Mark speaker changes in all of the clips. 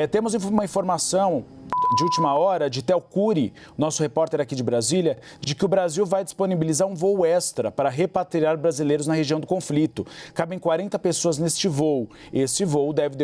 Speaker 1: Temos uma informação de última hora de Theo Cury, nosso repórter aqui de Brasília, de que o Brasil vai disponibilizar um voo extra para repatriar brasileiros na região do conflito. Cabem 40 pessoas neste voo. Esse voo deve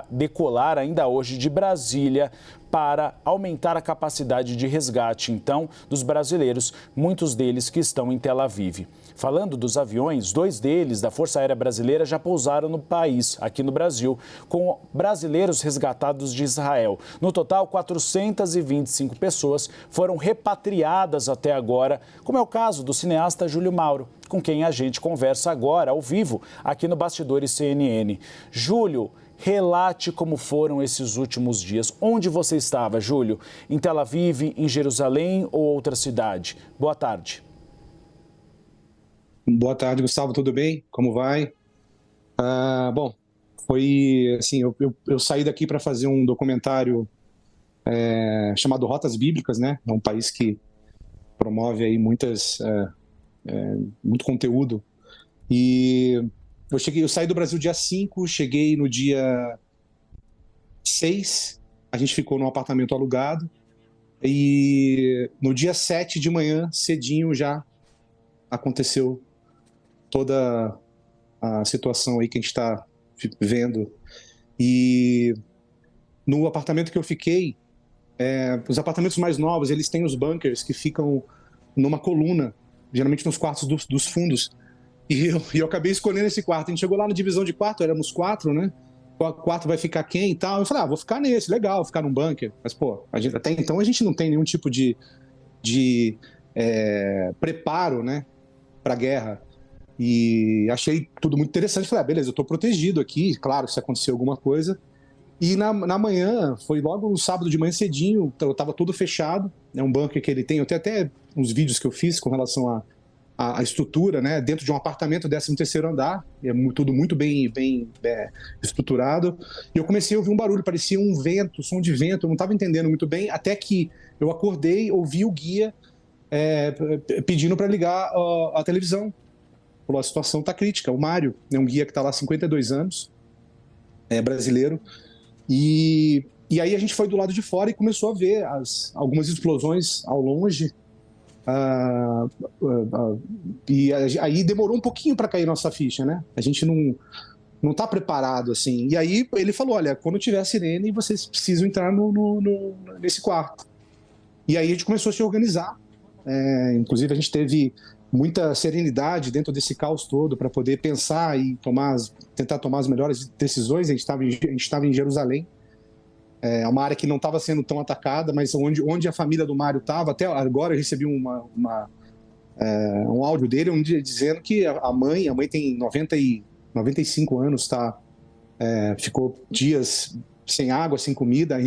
Speaker 1: decolar ainda hoje de Brasília para aumentar a capacidade de resgate, então, dos brasileiros, muitos deles que estão em Tel Aviv. Falando dos aviões, 2 deles da Força Aérea Brasileira já pousaram no país, aqui no Brasil, com brasileiros resgatados de Israel. No total, 425 pessoas foram repatriadas até agora, como é o caso do cineasta Júlio Mauro, com quem a gente conversa agora, ao vivo, aqui no Bastidores CNN. Júlio, relate como foram esses últimos dias. Onde você estava, Júlio? Em Tel Aviv, em Jerusalém ou outra cidade? Boa tarde.
Speaker 2: Boa tarde, Gustavo. Tudo bem? Como vai? Bom, foi assim, eu saí daqui para fazer um documentário chamado Rotas Bíblicas, né? É um país que promove aí muito conteúdo. E eu saí do Brasil dia 5, cheguei no dia 6, a gente ficou num apartamento alugado, e no dia 7 de manhã, cedinho, já aconteceu toda a situação aí que a gente está vendo. E no apartamento que eu fiquei, os apartamentos mais novos, eles têm os bunkers que ficam numa coluna, geralmente nos quartos dos fundos. E eu acabei escolhendo esse quarto. A gente chegou lá na divisão de quarto, éramos 4, né? Qual quarto vai ficar quem e tal? Eu falei, vou ficar nesse, legal, ficar num bunker. Mas, pô, até então a gente não tem nenhum tipo de preparo, né, pra guerra. E achei tudo muito interessante. Falei, beleza, eu tô protegido aqui, claro, se acontecer alguma coisa. E na manhã, foi logo no sábado de manhã cedinho, eu tava todo fechado. É um bunker que ele tem, eu tenho até uns vídeos que eu fiz com relação a estrutura, né, dentro de um apartamento 13º andar, é tudo muito bem estruturado, e eu comecei a ouvir um barulho, parecia um vento, som de vento, eu não estava entendendo muito bem, até que eu acordei, ouvi o guia pedindo para ligar a televisão. Falou, a situação está crítica. O Mário, é um guia que está lá há 52 anos, é brasileiro, e aí a gente foi do lado de fora e começou a ver algumas explosões ao longe. E aí demorou um pouquinho para cair nossa ficha, né? A gente não tá preparado, assim. E aí ele falou, olha, quando tiver a sirene, vocês precisam entrar nesse quarto. E aí a gente começou a se organizar. Inclusive a gente teve muita serenidade dentro desse caos todo para poder pensar e tentar tomar as melhores decisões. A gente estava em Jerusalém. É uma área que não estava sendo tão atacada, mas onde a família do Mário estava. Até agora eu recebi um áudio dele dizendo que a mãe tem 95 anos, ficou dias sem água, sem comida,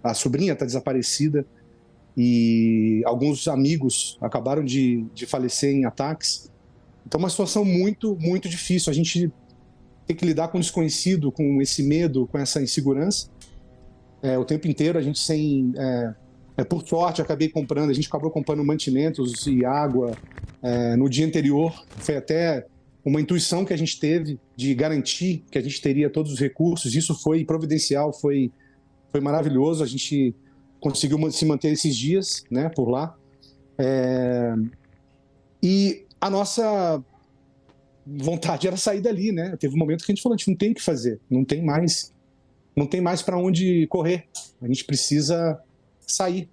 Speaker 2: a sobrinha está desaparecida, e alguns amigos acabaram de falecer em ataques. Então é uma situação muito, muito difícil. A gente tem que lidar com o desconhecido, com esse medo, com essa insegurança. O tempo inteiro, a gente por sorte, a gente acabou comprando mantimentos e água no dia anterior. Foi até uma intuição que a gente teve de garantir que a gente teria todos os recursos. Isso foi providencial, foi maravilhoso. A gente conseguiu se manter esses dias, né, por lá. E a nossa vontade era sair dali, né? Teve um momento que a gente falou, a gente não tem o que fazer, não tem mais para onde correr, a gente precisa sair.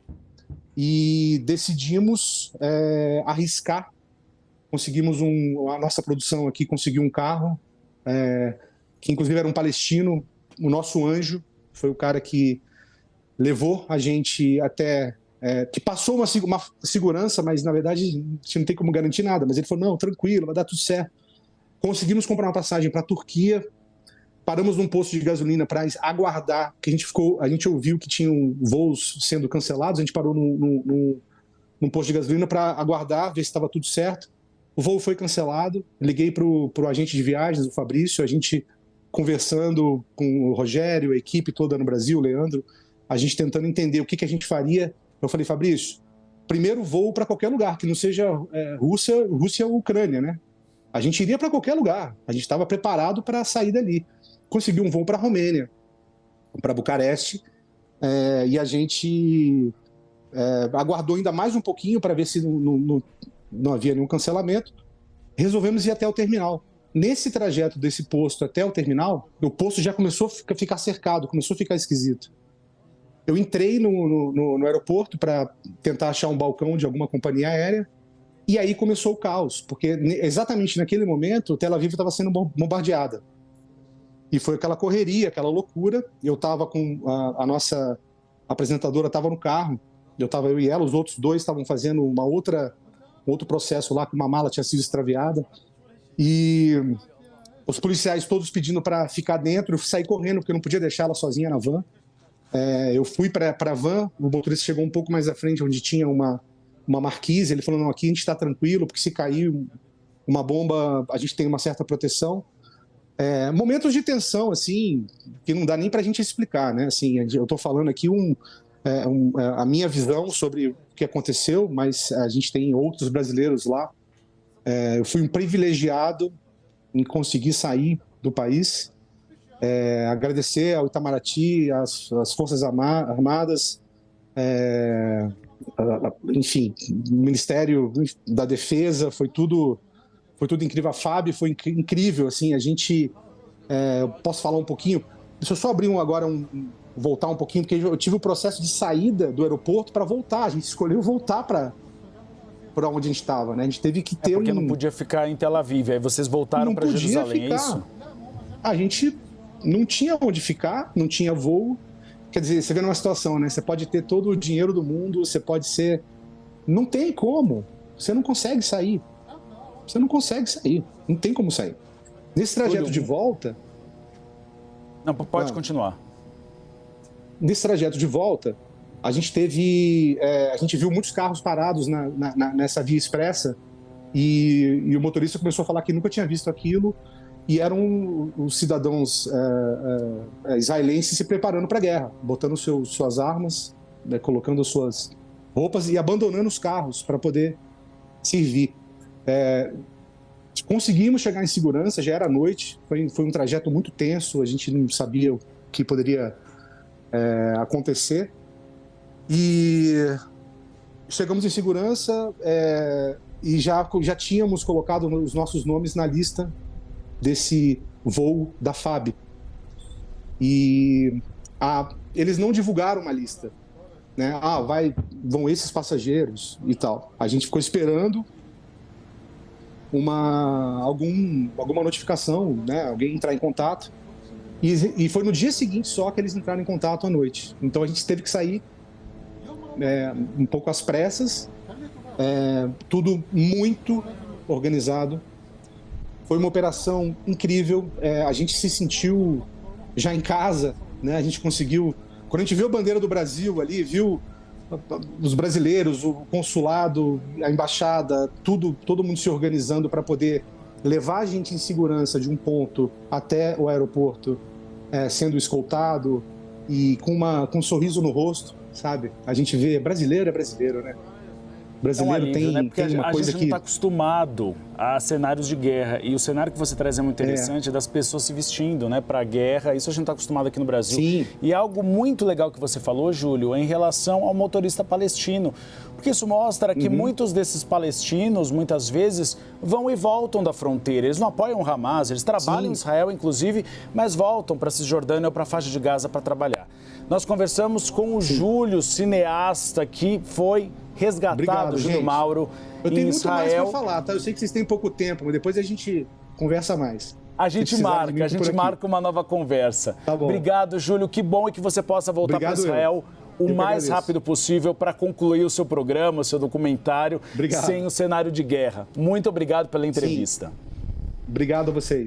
Speaker 2: E decidimos arriscar. Conseguimos a nossa produção aqui conseguiu um carro, que inclusive era um palestino, o nosso anjo, foi o cara que levou a gente até, que passou uma segurança, mas na verdade a gente não tem como garantir nada, mas ele falou, não, tranquilo, vai dar tudo certo. Conseguimos comprar uma passagem para a Turquia. Paramos num posto de gasolina para aguardar, que a gente ouviu que tinham voos sendo cancelados, a gente parou num posto de gasolina para aguardar, ver se estava tudo certo. O voo foi cancelado, liguei para o agente de viagens, o Fabrício, a gente conversando com o Rogério, a equipe toda no Brasil, o Leandro, a gente tentando entender o que a gente faria. Eu falei, Fabrício, primeiro voo para qualquer lugar, que não seja Rússia ou Ucrânia, né? A gente iria para qualquer lugar, a gente estava preparado para sair dali. Consegui um voo para a Romênia. para Bucareste, e a gente aguardou ainda mais um pouquinho para ver se não havia nenhum cancelamento. Resolvemos ir até o terminal. Nesse trajeto desse posto até o terminal, o posto já começou a ficar cercado, começou a ficar esquisito. Eu entrei no aeroporto para tentar achar um balcão de alguma companhia aérea, e aí começou o caos, porque exatamente naquele momento Tel Aviv estava sendo bombardeada. E foi aquela correria, aquela loucura. Eu estava com a nossa apresentadora, estava no carro, eu e ela, os outros dois estavam fazendo um outro processo lá, que uma mala tinha sido extraviada. E os policiais todos pedindo para ficar dentro, eu saí correndo, porque eu não podia deixar ela sozinha na van. Eu fui para a van, o motorista chegou um pouco mais à frente, onde tinha uma marquise. Ele falou: não, aqui a gente está tranquilo, porque se cair uma bomba, a gente tem uma certa proteção. Momentos de tensão, assim, que não dá nem para a gente explicar, né? Assim, eu estou falando aqui a minha visão sobre o que aconteceu, mas a gente tem outros brasileiros lá. Eu fui um privilegiado em conseguir sair do país. Agradecer ao Itamaraty, às Forças Armadas, enfim, o Ministério da Defesa, foi tudo incrível. A FAB foi incrível, assim, a gente... posso falar um pouquinho? Deixa eu só abrir voltar um pouquinho, porque eu tive o processo de saída do aeroporto para voltar. A gente escolheu voltar para onde a gente estava, né? A gente teve que ter
Speaker 1: porque não podia ficar em Tel Aviv, aí vocês voltaram para Jerusalém, é isso?
Speaker 2: A gente não tinha onde ficar, não tinha voo. Quer dizer, você vê numa situação, né? Você pode ter todo o dinheiro do mundo, você pode ser... Não tem como. Você não consegue sair. Você não consegue sair. Não tem como sair. Nesse trajeto de volta...
Speaker 1: Não, pode continuar.
Speaker 2: Nesse trajeto de volta, a gente viu muitos carros parados nessa via expressa, e o motorista começou a falar que nunca tinha visto aquilo, e eram os cidadãos israelenses se preparando para a guerra, botando suas armas, né, colocando suas roupas e abandonando os carros para poder servir. Conseguimos chegar em segurança, já era noite, foi um trajeto muito tenso, a gente não sabia o que poderia acontecer. E chegamos em segurança e já tínhamos colocado os nossos nomes na lista desse voo da FAB. E eles não divulgaram uma lista, né? Vão esses passageiros e tal. A gente ficou esperando alguma notificação, né? Alguém entrar em contato. E foi no dia seguinte só que eles entraram em contato à noite. Então a gente teve que sair um pouco às pressas, tudo muito organizado. Foi uma operação incrível. A gente se sentiu já em casa, né? A gente conseguiu... Quando a gente viu a bandeira do Brasil ali, viu os brasileiros, o consulado, a embaixada, todo mundo se organizando para poder levar a gente em segurança de um ponto até o aeroporto, sendo escoltado e com um sorriso no rosto, sabe? A gente vê, brasileiro é brasileiro, né? Brasileiro
Speaker 1: alívio, né? Porque
Speaker 2: tem uma coisa
Speaker 1: a gente não está acostumado a cenários de guerra. E o cenário que você traz é muito interessante, das pessoas se vestindo, né, para a guerra. Isso a gente não está acostumado aqui no Brasil.
Speaker 2: Sim.
Speaker 1: E algo muito legal que você falou, Júlio, em relação ao motorista palestino. Porque isso mostra que muitos desses palestinos, muitas vezes, vão e voltam da fronteira. Eles não apoiam o Hamas, eles trabalham em Israel, inclusive, mas voltam para a Cisjordânia ou para a faixa de Gaza para trabalhar. Nós conversamos com o Júlio, cineasta, que foi resgatado, Júlio Mauro,
Speaker 2: eu tenho
Speaker 1: em
Speaker 2: muito
Speaker 1: Israel.
Speaker 2: mais para falar, tá? Eu sei que vocês têm pouco tempo, mas depois a gente conversa mais.
Speaker 1: A gente marca uma nova conversa.
Speaker 2: Tá bom.
Speaker 1: Obrigado, Júlio. Que bom que você possa voltar para Israel o mais rápido possível para concluir o seu programa, o seu documentário, sem o cenário de guerra. Muito obrigado pela entrevista.
Speaker 2: Sim. Obrigado a vocês.